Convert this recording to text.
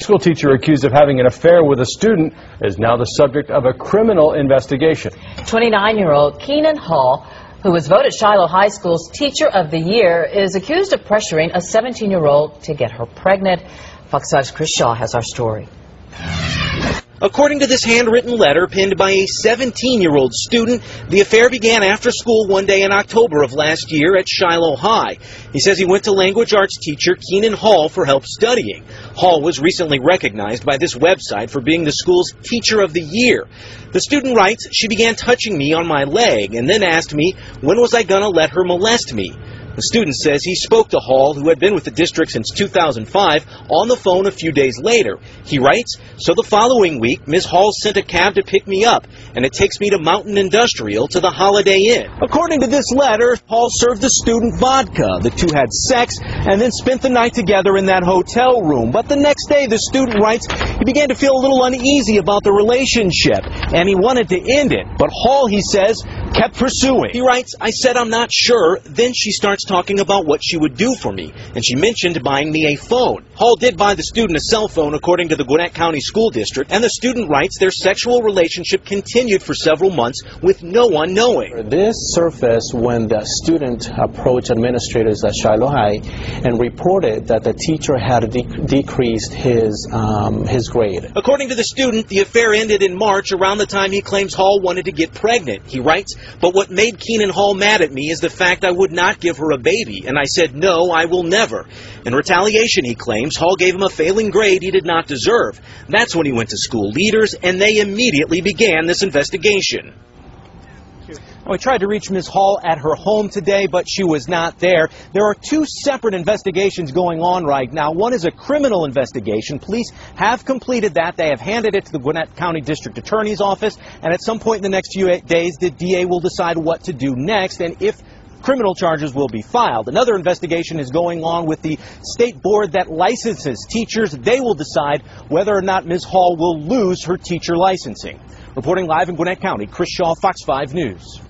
school teacher accused of having an affair with a student is now the subject of a criminal investigation. 29-year-old Keenan Hall, who was voted Shiloh High School's Teacher of the Year, is accused of pressuring a 17-year-old to get her pregnant. Fox 5's Chris Shaw has our story. According to this handwritten letter penned by a 17-year-old student, the affair began after school one day in October of last year at Shiloh High. He says he went to language arts teacher Keenan Hall for help studying. Hall was recently recognized by this website for being the school's Teacher of the Year. The student writes, "She began touching me on my leg and then asked me when was I going to let her molest me." The student says he spoke to Hall, who had been with the district since 2005, on the phone a few days later. He writes, "So the following week, Ms. Hall sent a cab to pick me up, and it takes me to Mountain Industrial to the Holiday Inn." According to this letter, Hall served the student vodka. The two had sex and then spent the night together in that hotel room. But the next day, the student writes, he began to feel a little uneasy about the relationship, and he wanted to end it. But Hall, he says, kept pursuing. He writes, "I said I'm not sure. Then she starts talking about what she would do for me, and she mentioned buying me a phone." Hall did buy the student a cell phone, according to the Gwinnett County School District, and the student writes their sexual relationship continued for several months with no one knowing. This surfaced when the student approached administrators at Shiloh High and reported that the teacher had decreased his grade. According to the student, the affair ended in March, around the time he claims Hall wanted to get pregnant. He writes, "But what made Keenan Hall mad at me is the fact I would not give her a baby, and I said, no, I will never." In retaliation, he claims, Hall gave him a failing grade he did not deserve. That's when he went to school leaders, and they immediately began this investigation. We tried to reach Ms. Hall at her home today, but she was not there. There are two separate investigations going on right now. One is a criminal investigation. Police have completed that. They have handed it to the Gwinnett County District Attorney's Office, and at some point in the next few days, the DA will decide what to do next and if criminal charges will be filed. Another investigation is going on with the state board that licenses teachers. They will decide whether or not Ms. Hall will lose her teacher licensing. Reporting live in Gwinnett County, Chris Shaw, Fox 5 News.